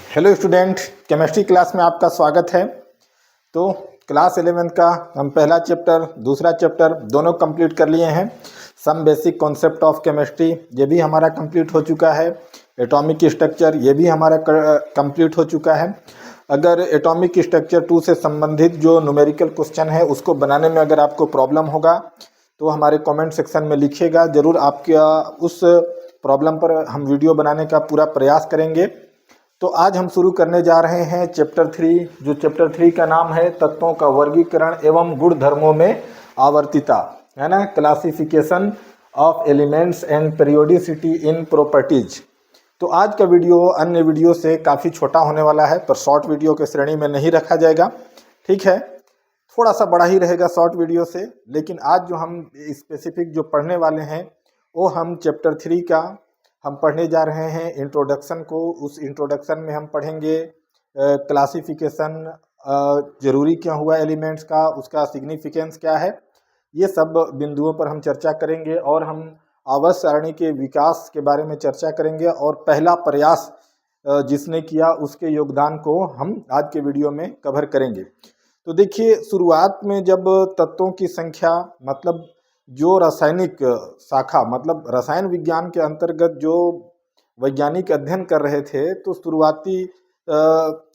Hello student, chemistry class में आपका स्वागत है। तो क्लास 11 का हम पहला चैप्टर दूसरा चैप्टर दोनों कंप्लीट कर लिए हैं। Some basic concept of chemistry ये भी हमारा कंप्लीट हो चुका है। एटॉमिक स्ट्रक्चर ये भी हमारा कंप्लीट हो चुका है। अगर एटॉमिक स्ट्रक्चर 2 से संबंधित जो न्यूमेरिकल क्वेश्चन है उसको बनाने में अगर आपको प्रॉब्लम होगा तो हमारे कमेंट सेक्शन में लिखिएगा। ज़रूर आपका उस प्रॉब्लम पर हम वीडियो बनाने का पूरा प्रयास करेंगे। तो आज हम शुरू करने जा रहे हैं चैप्टर 3, जो चैप्टर 3 का नाम है तत्वों का वर्गीकरण एवं गुणधर्मों में आवर्तिता, है ना, classification of elements and periodicity in properties. तो आज का वीडियो अन्य वीडियो से काफ़ी छोटा होने वाला है, पर शॉर्ट वीडियो के श्रेणी में नहीं रखा जाएगा। ठीक है, थोड़ा सा बड़ा ही रहेगा शॉर्ट वीडियो से। लेकिन आज जो हम स्पेसिफिक जो पढ़ने वाले हैं वो हम चैप्टर 3 का हम पढ़ने जा रहे हैं इंट्रोडक्शन को। उस इंट्रोडक्शन में हम पढ़ेंगे क्लासिफिकेशन, ज़रूरी क्यों हुआ एलिमेंट्स का, उसका सिग्निफिकेंस क्या है, ये सब बिंदुओं पर हम चर्चा करेंगे। और हम आवर्त सारणी के विकास के बारे में चर्चा करेंगे और पहला प्रयास जिसने किया उसके योगदान को हम आज के वीडियो में कवर करेंगे। तो देखिए, शुरुआत में जब तत्वों की संख्या मतलब जो रासायनिक शाखा मतलब रसायन विज्ञान के अंतर्गत जो वैज्ञानिक अध्ययन कर रहे थे, तो शुरुआती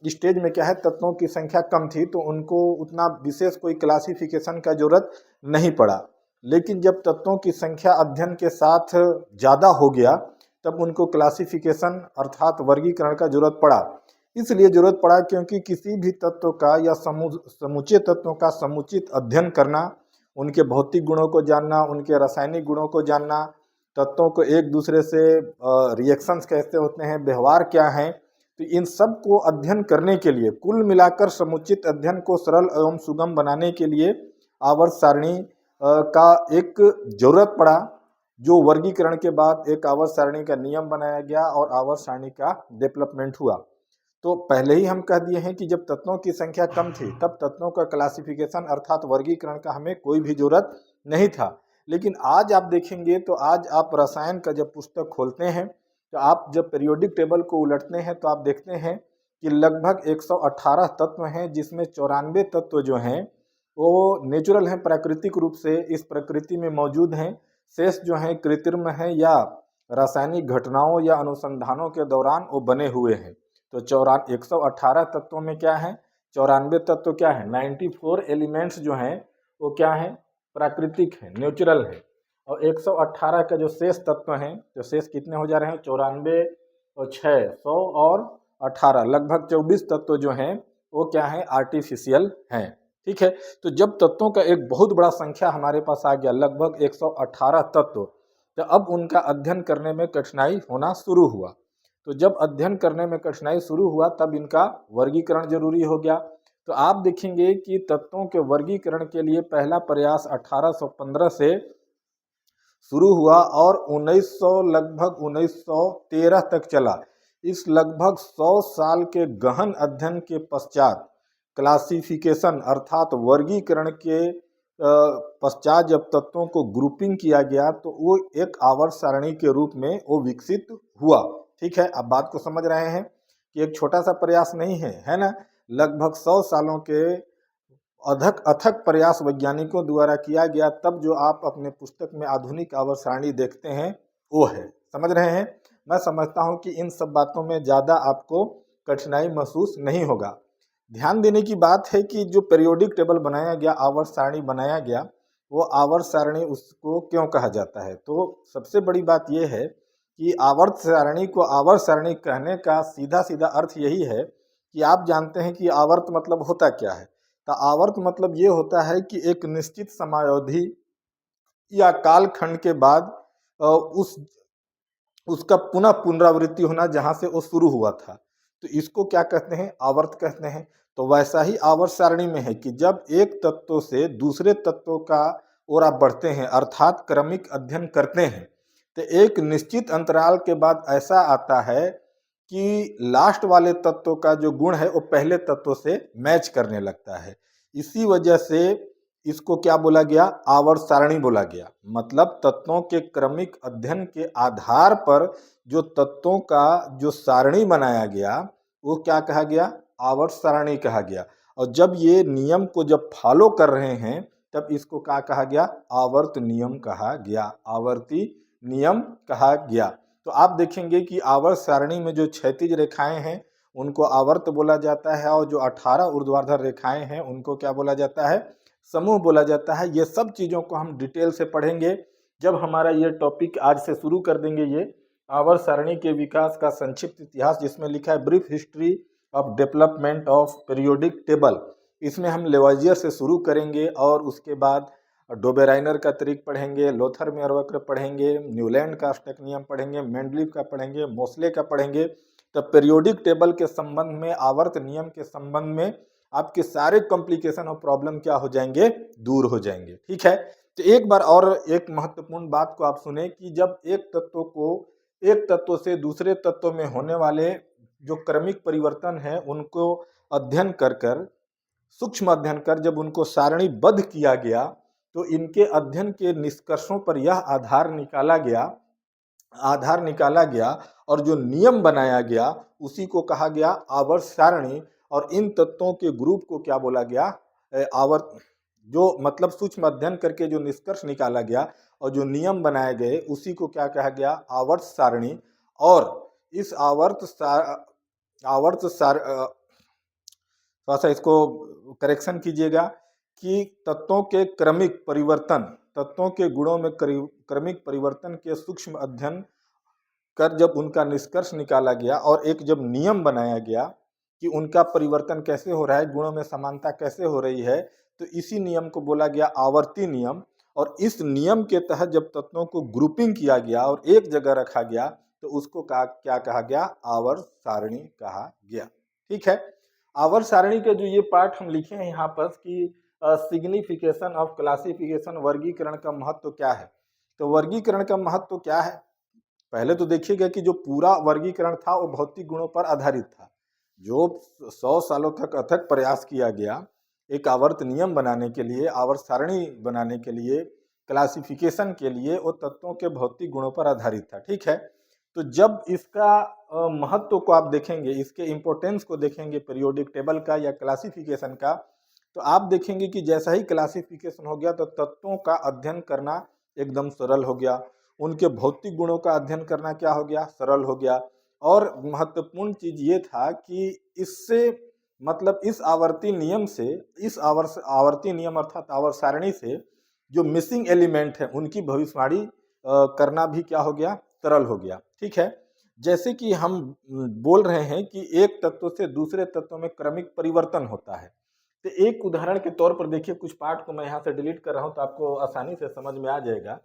स्टेज में क्या है, तत्वों की संख्या कम थी तो उनको उतना विशेष कोई क्लासिफिकेशन का जरूरत नहीं पड़ा। लेकिन जब तत्वों की संख्या अध्ययन के साथ ज़्यादा हो गया तब उनको क्लासिफिकेशन अर्थात वर्गीकरण का जरूरत पड़ा। इसलिए जरूरत पड़ा क्योंकि किसी भी तत्व का या समूचे तत्वों का समुचित अध्ययन करना, उनके भौतिक गुणों को जानना, उनके रासायनिक गुणों को जानना, तत्वों को एक दूसरे से रिएक्शंस कैसे होते हैं, व्यवहार क्या है, तो इन सब को अध्ययन करने के लिए कुल मिलाकर समुचित अध्ययन को सरल एवं सुगम बनाने के लिए आवर्त सारणी का एक जरूरत पड़ा। जो वर्गीकरण के बाद एक आवर्त सारणी का नियम बनाया गया और आवर्त सारणी का डेवलपमेंट हुआ। तो पहले ही हम कह दिए हैं कि जब तत्वों की संख्या कम थी तब तत्वों का क्लासिफिकेशन अर्थात वर्गीकरण का हमें कोई भी जरूरत नहीं था। लेकिन आज आप देखेंगे तो आज आप रसायन का जब पुस्तक खोलते हैं तो आप जब पीरियोडिक टेबल को उलटते हैं तो आप देखते हैं कि लगभग 118 तत्व हैं, जिसमें 94 तत्व जो हैं वो नेचुरल हैं, प्राकृतिक रूप से इस प्रकृति में मौजूद हैं। शेष जो हैं कृत्रिम हैं या रासायनिक घटनाओं या अनुसंधानों के दौरान वो बने हुए हैं। तो 118 तत्वों में क्या है, 94 तत्व क्या है, 94 एलिमेंट्स जो हैं वो क्या है, प्राकृतिक है, नेचुरल है। और 118 का जो शेष तत्व हैं, तो शेष कितने हो जा रहे हैं, 94 और 600 और 18 लगभग 24 तत्व जो हैं वो क्या है, आर्टिफिशियल हैं। ठीक है, तो जब तत्वों का एक बहुत बड़ा संख्या हमारे पास आ गया, लगभग 118 तत्व, तो अब उनका अध्ययन करने में कठिनाई होना शुरू हुआ। तो जब अध्ययन करने में कठिनाई शुरू हुआ तब इनका वर्गीकरण जरूरी हो गया। तो आप देखेंगे कि तत्वों के वर्गीकरण के लिए पहला प्रयास 1815 से शुरू हुआ और 1900 लगभग 1913 तक चला। इस लगभग 100 साल के गहन अध्ययन के पश्चात क्लासिफिकेशन अर्थात वर्गीकरण के पश्चात जब तत्वों को ग्रुपिंग किया गया तो वो एक आवर्त सारणी के रूप में वो विकसित हुआ। ठीक है, आप बात को समझ रहे हैं कि एक छोटा सा प्रयास नहीं है ना, लगभग 100 सालों के अथक प्रयास वैज्ञानिकों द्वारा किया गया, तब जो आप अपने पुस्तक में आधुनिक आवर्त सारणी देखते हैं वो है। समझ रहे हैं, मैं समझता हूं कि इन सब बातों में ज़्यादा आपको कठिनाई महसूस नहीं होगा। ध्यान देने की बात है कि जो पीरियोडिक टेबल बनाया गया, आवर्त सारणी बनाया गया, वो आवर्त सारणी उसको क्यों कहा जाता है। तो सबसे बड़ी बात यह है कि आवर्त सारणी को आवर्त सारणी कहने का सीधा सीधा अर्थ यही है कि आप जानते हैं कि आवर्त मतलब होता क्या है। तो आवर्त मतलब ये होता है कि एक निश्चित समयावधि या कालखंड के बाद उसका पुनः पुनरावृत्ति होना जहाँ से वो शुरू हुआ था, तो इसको क्या कहते हैं, आवर्त कहते हैं। तो वैसा ही आवर्त सारणी में है कि जब एक तत्व से दूसरे तत्वों का ओर आप बढ़ते हैं अर्थात क्रमिक अध्ययन करते हैं, तो एक निश्चित अंतराल के बाद ऐसा आता है कि लास्ट वाले तत्व का जो गुण है वो पहले तत्व से मैच करने लगता है। इसी वजह से इसको क्या बोला गया, आवर्त सारणी बोला गया। मतलब तत्वों के क्रमिक अध्ययन के आधार पर जो तत्वों का जो सारणी बनाया गया वो क्या कहा गया, आवर्त सारणी कहा गया। और जब ये नियम को जब फॉलो कर रहे हैं तब इसको क्या कहा गया, आवर्त नियम कहा गया, आवर्ती नियम कहा गया। तो आप देखेंगे कि आवर्त सारणी में जो क्षैतिज रेखाएं हैं उनको आवर्त बोला जाता है, और जो 18 ऊर्ध्वाधर रेखाएं हैं उनको क्या बोला जाता है, समूह बोला जाता है। ये सब चीज़ों को हम डिटेल से पढ़ेंगे जब हमारा ये टॉपिक आज से शुरू कर देंगे, ये आवर्त सारणी के विकास का संक्षिप्त इतिहास, जिसमें लिखा है brief history of development of periodic table. इसमें हम लेवाजियर से शुरू करेंगे और उसके बाद डोबेराइनर का तरीक पढ़ेंगे, लोथर-मेयर वक्र पढ़ेंगे, न्यूलैंड का अष्टक नियम पढ़ेंगे, मेंडलीव का पढ़ेंगे, मोसले का पढ़ेंगे। तो पीरियोडिक टेबल के संबंध में, आवर्त नियम के संबंध में आपके सारे कॉम्प्लिकेशन और प्रॉब्लम क्या हो जाएंगे, दूर हो जाएंगे। ठीक है, तो एक बार और एक महत्वपूर्ण बात को आप सुने कि जब एक तत्व से दूसरे तत्व में होने वाले जो क्रमिक परिवर्तन है उनको अध्ययन कर सूक्ष्म अध्ययन कर जब उनको सारणीबद्ध किया गया तो इनके अध्ययन के निष्कर्षों पर यह आधार निकाला गया और जो नियम बनाया गया उसी को कहा गया आवर्त सारणी। और इन तत्वों के ग्रुप को क्या बोला गया, आवर्त, जो मतलब सूक्ष्म अध्ययन करके जो निष्कर्ष निकाला गया और जो नियम बनाए गए उसी को क्या कहा गया, आवर्त सारणी। और इस थोड़ा सा इसको करेक्शन कीजिएगा कि तत्वों के तत्वों के गुणों में क्रमिक परिवर्तन के सूक्ष्म अध्ययन कर जब उनका निष्कर्ष निकाला गया और एक जब नियम बनाया गया कि उनका परिवर्तन कैसे हो रहा है, गुणों में समानता कैसे हो रही है, तो इसी नियम को बोला गया आवर्ती नियम। और इस नियम के तहत जब तत्वों को ग्रुपिंग किया गया और एक जगह रखा गया तो उसको क्या कहा गया, आवर्त सारणी कहा गया। ठीक है, आवर्त सारणी के जो ये पार्ट हम लिखे हैं यहाँ पर कि सिग्निफिकेशन ऑफ क्लासिफिकेशन, वर्गीकरण का महत्व क्या है। तो वर्गीकरण का महत्व क्या है, पहले तो देखिएगा कि जो पूरा वर्गीकरण था वो भौतिक गुणों पर आधारित था। जो 100 सालों तक अथक प्रयास किया गया एक आवर्त नियम बनाने के लिए, आवर्त सारणी बनाने के लिए, क्लासिफिकेशन के लिए, वो तत्वों के भौतिक गुणों पर आधारित था। ठीक है, तो जब इसका महत्व को आप देखेंगे, इसके इम्पोर्टेंस को देखेंगे पीरियोडिक टेबल का या क्लासिफिकेशन का, तो आप देखेंगे कि जैसा ही क्लासिफिकेशन हो गया तो तत्वों का अध्ययन करना एकदम सरल हो गया, उनके भौतिक गुणों का अध्ययन करना क्या हो गया, सरल हो गया। और महत्वपूर्ण चीज ये था कि इससे मतलब इस आवर्ती नियम से, इस आवर्ती नियम अर्थात आवर्त सारणी से जो मिसिंग एलिमेंट है उनकी भविष्यवाणी करना भी क्या हो गया, सरल हो गया। ठीक है, जैसे कि हम बोल रहे हैं कि एक तत्व से दूसरे तत्व में क्रमिक परिवर्तन होता है, तो एक उदाहरण के तौर पर देखिए, कुछ पार्ट को मैं यहाँ से डिलीट कर रहा हूँ तो आपको आसानी से समझ में आ जाएगा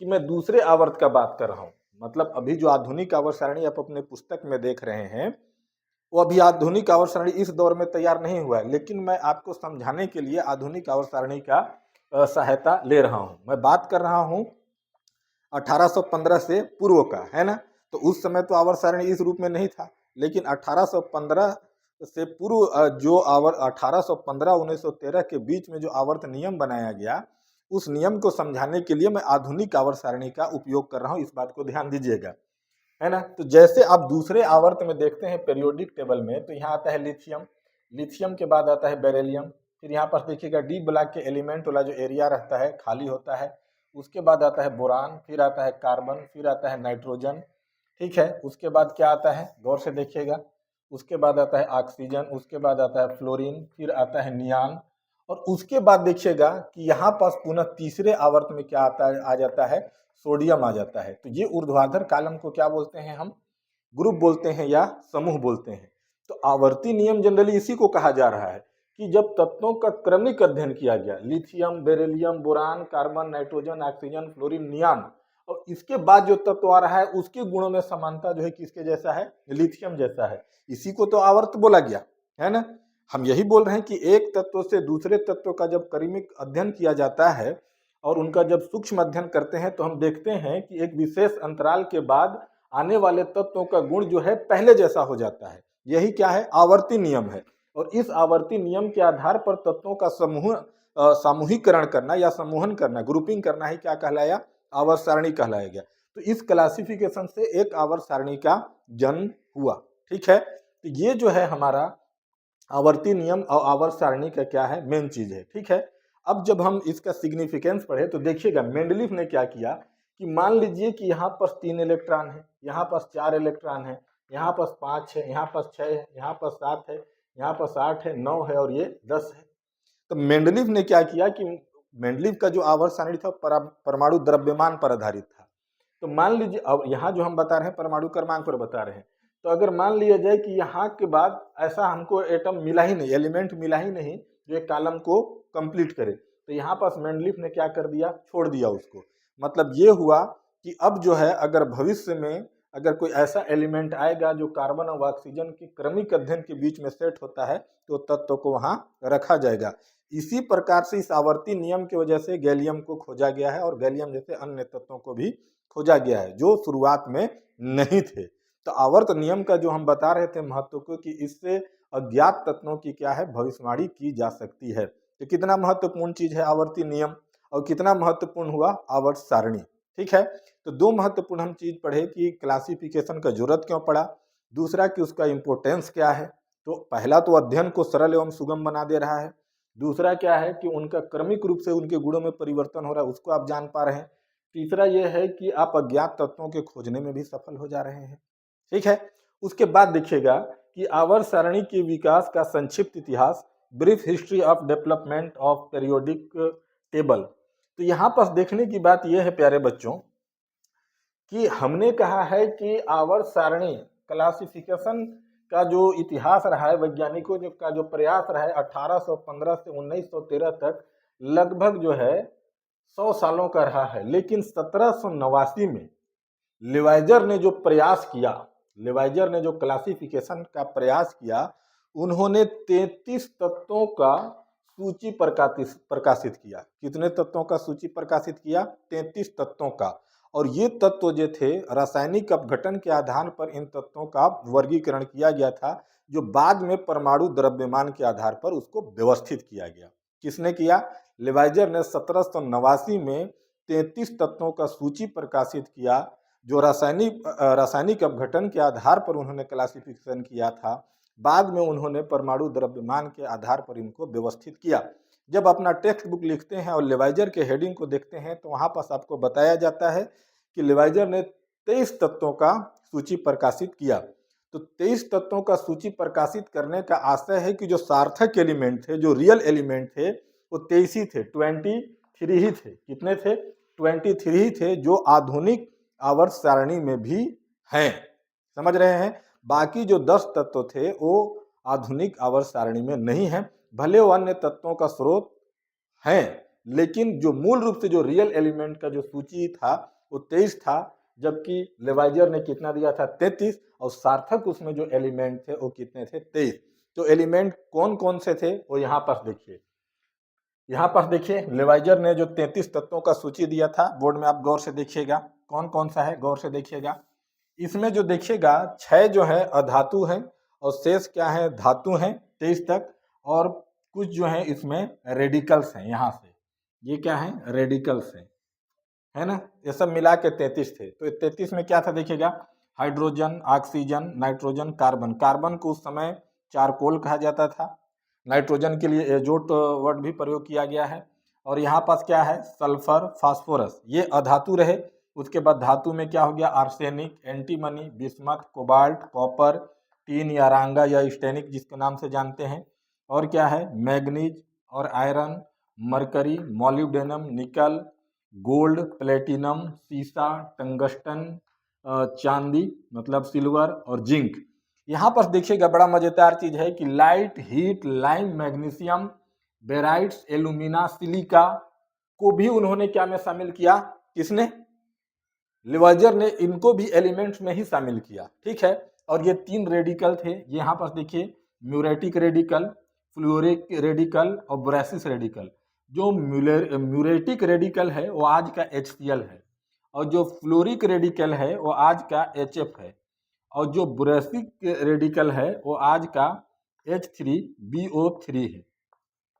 कि मैं दूसरे आवर्त का बात कर रहा हूँ। मतलब अभी जो आधुनिक आवर्त सारणी आप अपने पुस्तक में देख रहे हैं वो अभी आधुनिक आवर्त सारणी इस दौर में तैयार नहीं हुआ है, लेकिन मैं आपको समझाने के लिए आधुनिक आवर्त सारणी का सहायता ले रहा हूँ। मैं बात कर रहा हूँ 1815 से पूर्व का, है ना। तो उस समय तो आवर्त सारणी इस रूप में नहीं था, लेकिन 1815 से पूर्व जो 1815-1913 के बीच में जो आवर्त नियम बनाया गया, उस नियम को समझाने के लिए मैं आधुनिक आवर्त सारणी का उपयोग कर रहा हूँ, इस बात को ध्यान दीजिएगा, है ना। तो जैसे आप दूसरे आवर्त में देखते हैं पीरियोडिक टेबल में, तो यहाँ आता है लिथियम, लिथियम के बाद आता है बेरिलियम, फिर यहाँ पर देखिएगा डी ब्लॉक के एलिमेंट वाला जो एरिया रहता है खाली होता है, उसके बाद आता है बोरान, फिर आता है कार्बन, फिर आता है नाइट्रोजन। ठीक है, उसके बाद क्या आता है, गौर से देखिएगा, उसके बाद आता है ऑक्सीजन, उसके बाद आता है फ्लोरीन, फिर आता है नियान, और उसके बाद देखिएगा कि यहाँ पास पुनः तीसरे आवर्त में क्या आता है, आ जाता है सोडियम आ जाता है। तो ये ऊर्ध्वाधर कॉलम को क्या बोलते हैं हम, ग्रुप बोलते हैं या समूह बोलते हैं। तो आवर्ती नियम जनरली इसी को कहा जा रहा है कि जब तत्वों का क्रमिक अध्ययन किया गया, lithium, beryllium, boron, carbon, nitrogen, oxygen, fluorine, neon, और इसके बाद जो तत्व आ रहा है उसके गुणों में समानता जो है किसके जैसा है, लिथियम जैसा है, इसी को तो आवर्त बोला गया, है ना। हम यही बोल रहे हैं कि एक तत्व से दूसरे तत्व का जब क्रमिक अध्ययन किया जाता है और उनका जब सूक्ष्म अध्ययन करते हैं तो हम देखते हैं कि एक विशेष अंतराल के बाद आने वाले तत्वों का गुण जो है पहले जैसा हो जाता है। यही क्या है, आवर्ती नियम है। और इस आवर्ती नियम के आधार पर तत्वों का सामूहिकरण करना या समूहन करना, ग्रुपिंग करना ही क्या कहलाया, आवर्त सारणी कहलाया गया। तो इस क्लासिफिकेशन से एक आवर्त सारणी का जन्म हुआ। ठीक है, तो ये जो है हमारा आवर्ती नियम और आवर्त सारणी का क्या है, मेन चीज है। ठीक है, अब जब हम इसका सिग्निफिकेंस पढ़े तो देखिएगा मेंडलीफ ने क्या किया कि मान लीजिए कि यहाँ पर 3 इलेक्ट्रॉन है, यहाँ पर 4 इलेक्ट्रॉन है, यहाँ पर 5 है, यहाँ पर 6 है, यहाँ पर 7 है, यहाँ पर 8 है, 9 है और ये 10 है। तो मेंडलीफ ने क्या किया कि मेंडलीफ का जो आवर्त सारणी था परमाणु द्रव्यमान पर आधारित था। तो मान लीजिए, अब यहाँ जो हम बता रहे हैं परमाणु क्रमांक पर बता रहे हैं, तो अगर मान लिया जाए कि यहाँ के बाद ऐसा हमको एटम मिला ही नहीं, एलिमेंट मिला ही नहीं जो एक कॉलम को कंप्लीट करे, तो यहाँ पास मेंडलीफ ने क्या कर दिया, छोड़ दिया उसको। मतलब ये हुआ कि अब जो है अगर भविष्य में अगर कोई ऐसा एलिमेंट आएगा जो कार्बन और ऑक्सीजन की क्रमिक अध्ययन के बीच में सेट होता है तो तत्व को वहां रखा जाएगा। इसी प्रकार से इस आवर्ती नियम की वजह से गैलियम को खोजा गया है और गैलियम जैसे अन्य तत्वों को भी खोजा गया है जो शुरुआत में नहीं थे। तो आवर्त नियम का जो हम बता रहे थे महत्व को कि इससे अज्ञात तत्वों की क्या है, भविष्यवाणी की जा सकती है। तो कितना महत्वपूर्ण चीज है आवर्ती नियम और कितना महत्वपूर्ण हुआ आवर्त सारणी। ठीक है, तो दो महत्वपूर्ण हम चीज पढ़े कि क्लासिफिकेशन का जरूरत क्यों पड़ा, दूसरा कि उसका इंपोर्टेंस क्या है। तो पहला तो अध्ययन को सरल एवं सुगम बना दे रहा है, दूसरा क्या है कि उनका क्रमिक रूप से उनके गुणों में परिवर्तन हो रहा है उसको आप जान पा रहे हैं, तीसरा यह है कि आप अज्ञात तत्वों के खोजने में भी सफल हो जा रहे हैं। ठीक है, उसके बाद देखिएगा कि आवर्त सारणी के विकास का संक्षिप्त इतिहास, brief history of development of periodic table. तो यहाँ पर देखने की बात यह है प्यारे बच्चों कि हमने कहा है कि आवर्त सारणी क्लासिफिकेशन का जो इतिहास रहा है, वैज्ञानिकों का जो प्रयास रहा है 1815 से 1913 तक लगभग जो है 100 सालों का रहा है। लेकिन 1789 में लिवाइजर ने जो प्रयास किया, लिवाइजर ने जो क्लासिफिकेशन का प्रयास किया, उन्होंने 33 तत्वों का सूची प्रकाशित किया। कितने तत्वों का सूची प्रकाशित किया? 33 तत्वों का। और ये तत्व जो थे रासायनिक अपघटन के आधार पर इन तत्वों का वर्गीकरण किया गया था, जो बाद में परमाणु द्रव्यमान के आधार पर उसको व्यवस्थित किया गया। किसने किया? लिवाइजर ने 1789 में 33 तत्वों का सूची प्रकाशित किया, जो रासायनिक अपघटन के आधार पर उन्होंने क्लासिफिकेशन किया था। बाद में उन्होंने परमाणु द्रव्यमान के आधार पर इनको व्यवस्थित किया। जब अपना टेक्स्ट बुक लिखते हैं और लिवाइजर के हेडिंग को देखते हैं तो वहां पर आपको बताया जाता है कि लिवाइजर ने 23 तत्वों का सूची प्रकाशित किया। तो 23 तत्वों का सूची प्रकाशित करने का आशय है कि जो सार्थक एलिमेंट थे, जो रियल एलिमेंट थे, वो 23 ही थे, 23 ही थे। कितने थे? 23 ही थे, जो आधुनिक आवर्त सारणी में भी हैं। समझ रहे हैं? बाकी जो 10 तत्व थे वो आधुनिक आवर्त सारणी में नहीं है, भले वो अन्य तत्वों का स्रोत हैं, लेकिन जो मूल रूप से जो रियल एलिमेंट का जो सूची था वो 23 था, जबकि लेवाइजर ने कितना दिया था? 33, और सार्थक उसमें जो एलिमेंट थे वो कितने थे? 23। तो एलिमेंट कौन कौन से थे वो यहाँ पर देखिए, यहाँ पर देखिए लेवाइजर ने जो 33 तत्वों का सूची दिया था, बोर्ड में आप गौर से देखिएगा कौन कौन सा है, गौर से देखिएगा। इसमें जो देखिएगा 6 जो है अधातु हैं और शेष क्या है? धातु हैं 23 तक, और कुछ जो है इसमें रेडिकल्स हैं। यहाँ से ये क्या है? रेडिकल्स हैं, है ना? ये सब मिला के 33 थे। तो 33 में क्या था देखिएगा? Hydrogen, oxygen, nitrogen, carbon. Carbon को उस समय चारकोल कहा जाता था। नाइट्रोजन के लिए एजोट वर्ड भी प्रयोग किया गया है। और यहाँ पास क्या है? सल्फर, फास्फोरस, ये अधातु रहे। उसके बाद धातु में क्या हो गया? Arsenic, antimony, bismuth, cobalt, copper, tin या रांगा या स्टेनिक जिसके नाम से जानते हैं। और क्या है? मैग्नीज और आयरन, मरकरी, मॉलिब्डेनम, निकल, गोल्ड, प्लेटिनम, सीसा, टंगस्टन, चांदी मतलब सिल्वर, और जिंक। यहाँ पर देखिएगा बड़ा मजेदार चीज है कि light, heat, lime, magnesium, barytes, alumina, silica को भी उन्होंने क्या में शामिल किया? किसने? लिवाइजर ने इनको भी एलिमेंट्स में ही शामिल किया। ठीक है, और ये 3 रेडिकल थे। यहाँ पर देखिए म्यूरेटिक रेडिकल, फ्लोरिक रेडिकल और ब्रेसिस रेडिकल। जो म्यूरेटिक रेडिकल है वो आज का HCl है, और जो फ्लोरिक रेडिकल है वो आज का HF है, और जो ब्रेसिक रेडिकल है वो आज का H3BO3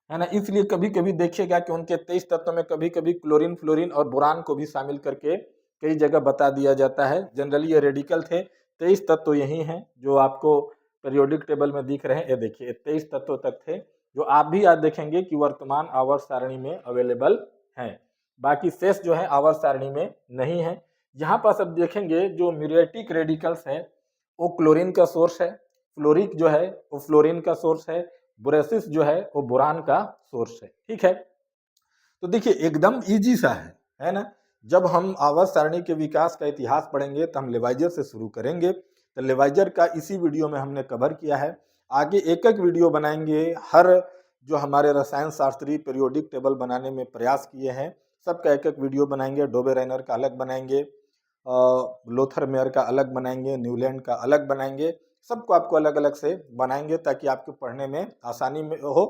है ना? इसलिए कभी कभी देखिएगा कि उनके 23 तत्वों में कभी कभी क्लोरीन, फ्लोरीन और बोरान को भी शामिल करके कई जगह बता दिया जाता है। जनरली ये रेडिकल थे। 23 तत्व यही हैं जो आपको पीरियोडिक टेबल में दिख रहे हैं, ये देखिए 23 तत्वों तक थे जो आप भी आज देखेंगे कि वर्तमान आवर्त सारणी में अवेलेबल हैं। बाकी शेष जो है आवर्त सारणी में नहीं है। यहाँ पर अब देखेंगे जो म्यूरेटिक रेडिकल्स है वो क्लोरीन का सोर्स है, फ्लोरिक जो है वो फ्लोरीन का सोर्स है, बोरेसिस जो है वो बोरान का सोर्स है। ठीक है, तो देखिए एकदम इजी सा है ना। जब हम आवर्त सारणी के विकास का इतिहास पढ़ेंगे तो हम लेवाइजर से शुरू करेंगे। तो लेवाइजर का इसी वीडियो में हमने कवर किया है। आगे एक एक वीडियो बनाएंगे, हर जो हमारे रसायन शास्त्री पीरियोडिक टेबल बनाने में प्रयास किए हैं सबका एक एक वीडियो बनाएंगे। डोबेरेनर का अलग बनाएंगे, लोथर मेयर का अलग बनाएंगे, न्यूलैंड का अलग बनाएंगे, सबको आपको अलग अलग से बनाएंगे ताकि आपको पढ़ने में आसानी में हो।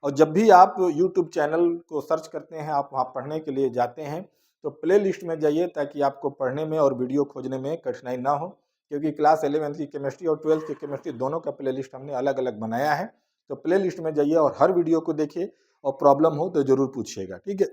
और जब भी आप YouTube चैनल को सर्च करते हैं, आप वहाँ पढ़ने के लिए जाते हैं तो प्ले लिस्ट में जाइए ताकि आपको पढ़ने में और वीडियो खोजने में कठिनाई ना हो, क्योंकि क्लास 11th की केमिस्ट्री और 12th की केमिस्ट्री दोनों का प्ले लिस्ट हमने अलग अलग बनाया है। तो प्ले लिस्ट में जाइए और हर वीडियो को देखिए और प्रॉब्लम हो तो जरूर पूछिएगा। ठीक है,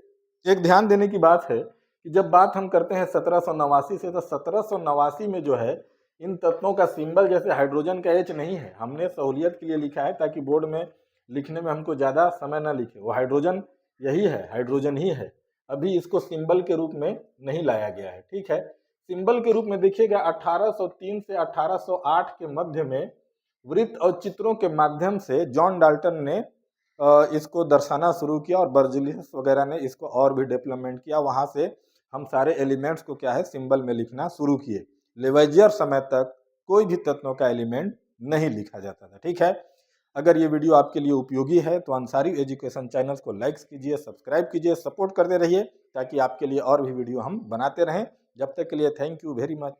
एक ध्यान देने की बात है कि जब बात हम करते हैं 1789 से, तो 1789 में जो है इन तत्वों का सिंबल जैसे हाइड्रोजन का H नहीं है। हमने सहूलियत के लिए लिखा है ताकि बोर्ड में लिखने में हमको ज़्यादा समय ना लिखे, वो हाइड्रोजन यही है, हाइड्रोजन ही है। अभी इसको सिंबल के रूप में नहीं लाया गया है। ठीक है, सिंबल के रूप में देखिएगा 1803 से 1808 के मध्य में वृत्त और चित्रों के माध्यम से जॉन डाल्टन ने इसको दर्शाना शुरू किया और बर्जिलियस वगैरह ने इसको और भी डेवलपमेंट किया। वहाँ से हम सारे एलिमेंट्स को क्या है सिंबल में लिखना शुरू किए। लेवाइजर समय तक कोई भी तत्वों का एलिमेंट नहीं लिखा जाता था। ठीक है, अगर ये वीडियो आपके लिए उपयोगी है तो अंसारी एजुकेशन चैनल्स को लाइक्स कीजिए, सब्सक्राइब कीजिए, सपोर्ट करते रहिए ताकि आपके लिए और भी वीडियो हम बनाते रहें। जब तक के लिए थैंक यू वेरी मच।